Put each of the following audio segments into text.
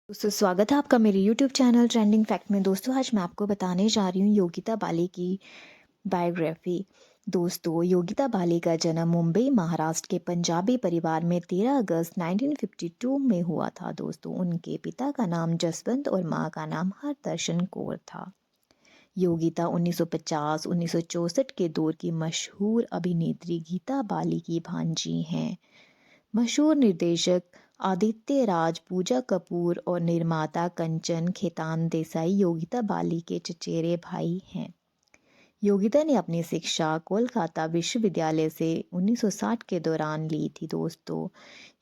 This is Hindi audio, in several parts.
दोस्तों स्वागत है आपका मेरे YouTube चैनल ट्रेंडिंग फैक्ट में। दोस्तों आज मैं आपको बताने जा रही हूँ योगिता बाली की बायोग्राफी। दोस्तों योगिता बाली का जन्म मुंबई महाराष्ट्र के पंजाबी परिवार में 13 अगस्त 1952 में हुआ था। दोस्तों उनके पिता का नाम जसवंत और माँ का नाम हरदर्शन कौर था। योगिता 1950-1964 के दौर की मशहूर अभिनेत्री गीता बाली की भांजी हैं। मशहूर निर्देशक आदित्य राज, पूजा कपूर और निर्माता कंचन खेतान देसाई योगिता बाली के चचेरे भाई हैं। योगिता ने अपनी शिक्षा कोलकाता विश्वविद्यालय से 1960 के दौरान ली थी। दोस्तों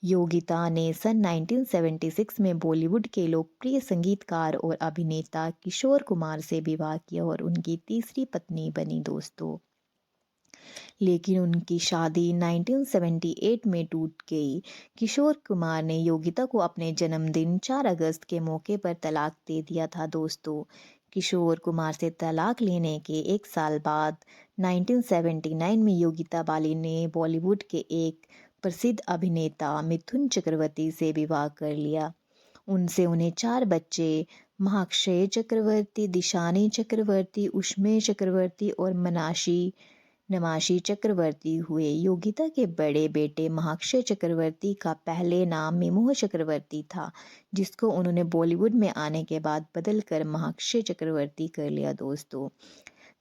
योगिता ने सन 1976 में बॉलीवुड के लोकप्रिय संगीतकार और अभिनेता किशोर कुमार से विवाह किया और उनकी तीसरी पत्नी बनी। दोस्तों लेकिन उनकी शादी 1978 में टूट गई। किशोर कुमार ने योगिता को अपने जन्मदिन 4 अगस्त के मौके पर तलाक दे दिया था। दोस्तों किशोर कुमार से तलाक लेने के एक साल बाद 1979 में योगिता बाली ने बॉलीवुड के एक प्रसिद्ध अभिनेता मिथुन चक्रवर्ती से विवाह कर लिया। उनसे उन्हें 4 बच्चे महाक्षय चक्रवर्ती, दिशानी चक्रवर्ती, उष्मे चक्रवर्ती और नमाशी चक्रवर्ती हुए। योगिता के बड़े बेटे महाक्षय चक्रवर्ती का पहले नाम मिमोह चक्रवर्ती था, जिसको उन्होंने बॉलीवुड में आने के बाद बदल कर महाक्षय चक्रवर्ती कर लिया। दोस्तों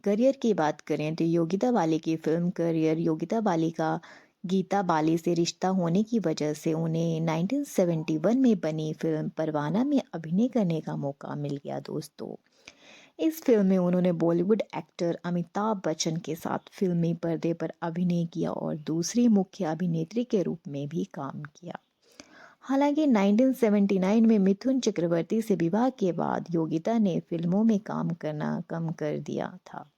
करियर की बात करें तो योगिता बाली की फिल्म करियर योगिता बाली का गीता बाली से रिश्ता होने की वजह से उन्हें 1971 में बनी फिल्म परवाना में अभिनय करने का मौका मिल गया। दोस्तों इस फिल्म में उन्होंने बॉलीवुड एक्टर अमिताभ बच्चन के साथ फिल्मी पर्दे पर अभिनय किया और दूसरी मुख्य अभिनेत्री के रूप में भी काम किया। हालांकि 1979 में मिथुन चक्रवर्ती से विवाह के बाद योगिता ने फिल्मों में काम करना कम कर दिया था।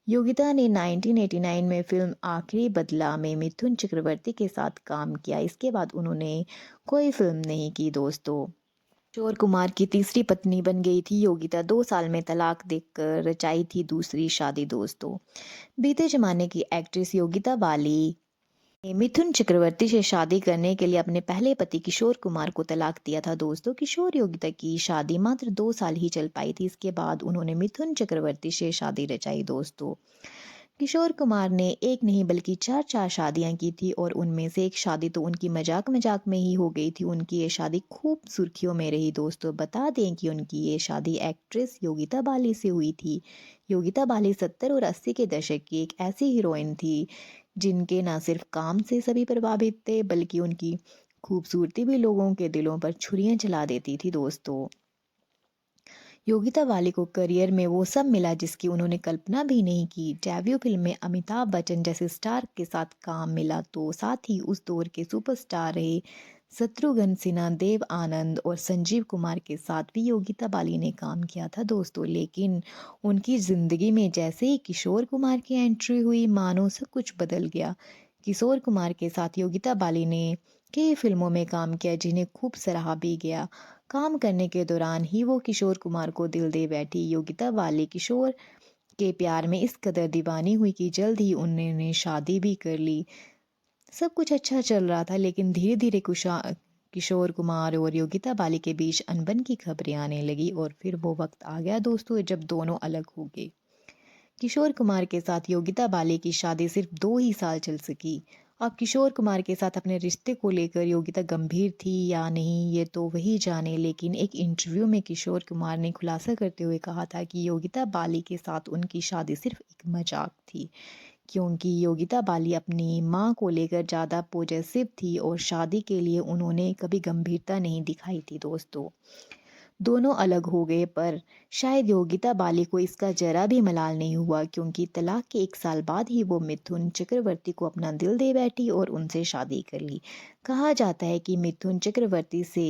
योगिता ने 1989 में फिल्म आखिरी बदला में मिथुन चक्रवर्ती के साथ काम किया। इसके बाद उन्होंने कोई फिल्म नहीं की। दोस्तों किशोर कुमार की तीसरी पत्नी बन गई थी योगिता। 2 साल में तलाक देकर रचाई थी दूसरी शादी। दोस्तों बीते जमाने की एक्ट्रेस योगिता बाली ने मिथुन चक्रवर्ती से शादी करने के लिए अपने पहले पति किशोर कुमार को तलाक दिया था। दोस्तों किशोर योगिता की शादी मात्र 2 साल ही चल पाई थी। इसके बाद उन्होंने मिथुन चक्रवर्ती से शादी रचाई। दोस्तों किशोर कुमार ने एक नहीं बल्कि 4 शादियां की थी और उनमें से एक शादी तो उनकी मजाक मजाक में ही हो गई थी। उनकी ये शादी खूब सुर्खियों में रही। दोस्तों बता दें कि उनकी ये शादी एक्ट्रेस योगिता बाली से हुई थी। योगिता बाली 70 और 80 के दशक की एक ऐसी हीरोइन थी जिनके न सिर्फ काम से सभी प्रभावित थे बल्कि उनकी खूबसूरती भी लोगों के दिलों पर छुरियां चला देती थी। दोस्तों योगिता बाली को करियर में वो सब मिला जिसकी उन्होंने कल्पना भी नहीं की। डेब्यू फिल्म में अमिताभ बच्चन जैसे स्टार के साथ काम मिला तो साथ ही उस दौर के सुपरस्टार रहे शत्रुघ्न सिन्हा, देव आनंद और संजीव कुमार के साथ भी योगिता बाली ने काम किया था। दोस्तों लेकिन उनकी जिंदगी में जैसे ही किशोर कुमार की एंट्री हुई मानो सब कुछ बदल गया। किशोर कुमार के साथ योगिता बाली ने कई फिल्मों में काम किया जिन्हें खूब सराहा भी गया। काम करने के दौरान ही वो किशोर कुमार को दिल दे बैठी। योगिता बाली किशोर के प्यार में इस कदर दीवानी हुई कि जल्द ही उन्होंने शादी भी कर ली। सब कुछ अच्छा चल रहा था लेकिन धीरे धीरे किशोर कुमार और योगिता बाली के बीच अनबन की खबरें आने लगी और फिर वो वक्त आ गया दोस्तों जब दोनों अलग हो गए। किशोर कुमार के साथ योगिता बाली की शादी सिर्फ 2 ही साल चल सकी। अब किशोर कुमार के साथ अपने रिश्ते को लेकर योगिता गंभीर थी या नहीं ये तो वही जाने, लेकिन एक इंटरव्यू में किशोर कुमार ने खुलासा करते हुए कहा था कि योगिता बाली के साथ उनकी शादी सिर्फ एक मजाक थी, क्योंकि योगिता बाली अपनी मां को लेकर ज़्यादा पॉजिटिव थी और शादी के लिए उन्होंने कभी गंभीरता नहीं दिखाई थी। दोस्तों दोनों अलग हो गए पर शायद योगिता बाली को इसका जरा भी मलाल नहीं हुआ, क्योंकि तलाक के एक साल बाद ही वो मिथुन चक्रवर्ती को अपना दिल दे बैठी और उनसे शादी कर ली। कहा जाता है कि मिथुन चक्रवर्ती से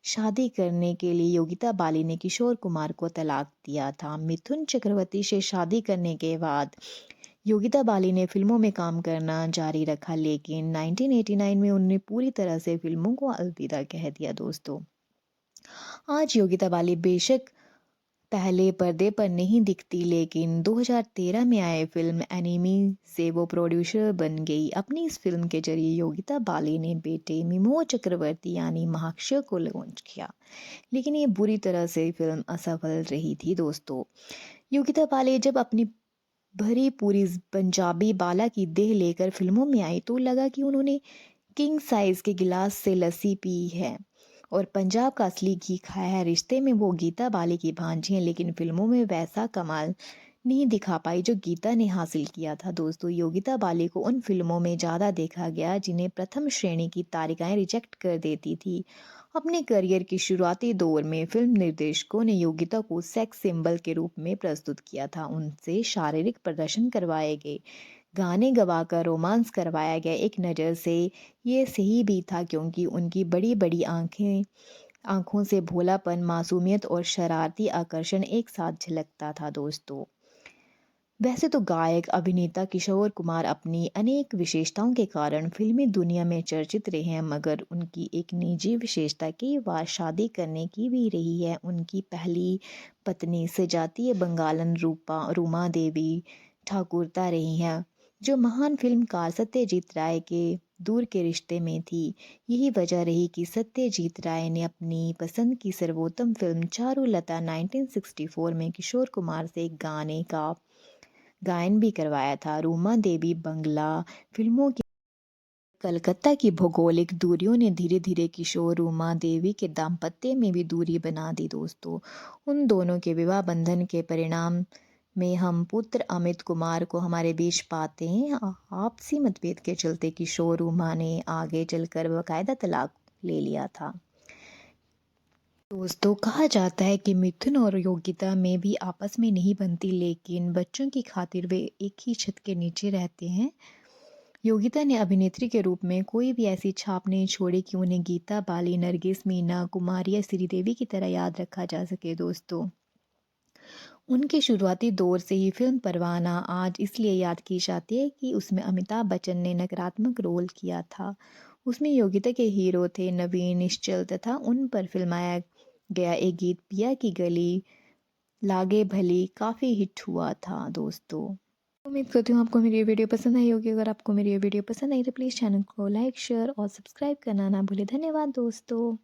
शादी करने के लिए योगिता बाली ने किशोर कुमार को तलाक दिया था। मिथुन चक्रवर्ती से शादी करने के बाद योगिता बाली ने फिल्मों में काम करना जारी रखा, लेकिन 1989 में उन्होंने पूरी तरह से फिल्मों को अलविदा कह दिया। दोस्तों आज योगिता बाली बेशक पहले पर्दे पर नहीं दिखती, लेकिन 2013 में आए फिल्म एनिमी से वो प्रोड्यूसर बन गई। अपनी इस फिल्म के जरिए योगिता बाली ने बेटे मिमोह चक्रवर्ती यानी महाक्षय को लॉन्च किया, लेकिन ये बुरी तरह से फिल्म असफल रही थी दोस्तों। योगिता बाली जब अपनी भरी पूरी पंजाबी बाला की देह लेकर फिल्मों में आई तो लगा कि उन्होंने किंग साइज के गिलास से लस्सी पी है और पंजाब का असली घी खाया है। रिश्ते में वो गीता बाली की भांजी हैं, लेकिन फिल्मों में वैसा कमाल नहीं दिखा पाई जो गीता ने हासिल किया था दोस्तों। योगिता बाली को उन फिल्मों में ज़्यादा देखा गया जिन्हें प्रथम श्रेणी की तारिकाएं रिजेक्ट कर देती थी। अपने करियर की शुरुआती दौर में फिल्म निर्देशकों ने योगिता को सेक्स सिंबल के रूप में प्रस्तुत किया था। उनसे शारीरिक प्रदर्शन करवाए गए, गाने गवाकर रोमांस करवाया गया। एक नज़र से ये सही भी था, क्योंकि उनकी बड़ी बड़ी आंखों से भोलापन, मासूमियत और शरारती आकर्षण एक साथ झलकता था दोस्तों। वैसे तो गायक अभिनेता किशोर कुमार अपनी अनेक विशेषताओं के कारण फिल्मी दुनिया में चर्चित रहे हैं, मगर उनकी एक निजी विशेषता कई बार शादी करने की भी रही है। उनकी पहली पत्नी सजातीय बंगालन रूमा देवी ठाकुरता रही हैं, जो महान फिल्मकार सत्यजीत राय के दूर के रिश्ते में थी। यही वजह रही कि सत्यजीत राय ने अपनी पसंद की सर्वोत्तम फिल्म चारुलता 1964 में किशोर कुमार से एक गाने का गायन भी करवाया था। रूमा देवी बंगला फिल्मों की कलकत्ता की भौगोलिक दूरियों ने धीरे धीरे किशोर रूमा देवी के दाम्पत्य में भी दूरी बना दी दोस्तों। उन दोनों के विवाह बंधन के परिणाम में हम पुत्र अमित कुमार को हमारे बीच पाते हैं। आपसी मतभेद के चलते किशोर रूमा ने आगे चलकर बकायदा तलाक ले लिया था दोस्तों। कहा जाता है कि मिथुन और योगिता में भी आपस में नहीं बनती, लेकिन बच्चों की खातिर वे एक ही छत के नीचे रहते हैं। योगिता ने अभिनेत्री के रूप में कोई भी ऐसी छाप नहीं छोड़ी कि उन्हें गीता बाली, नरगिस, मीना कुमारी या श्रीदेवी की तरह याद रखा जा सके दोस्तों। उनके शुरुआती दौर से ही फिल्म परवाना आज इसलिए याद की जाती है कि उसमें अमिताभ बच्चन ने नकारात्मक रोल किया था। उसमें योगिता के हीरो थे नवीन निश्चल, तथा उन पर फिल्माया गया एक गीत पिया की गली लागे भली काफ़ी हिट हुआ था दोस्तों। उम्मीद करती हूँ आपको मेरी ये वीडियो पसंद आई होगी। अगर आपको मेरी ये वीडियो पसंद आई तो प्लीज़ चैनल को लाइक, शेयर और सब्सक्राइब करना ना भूलें। धन्यवाद दोस्तों।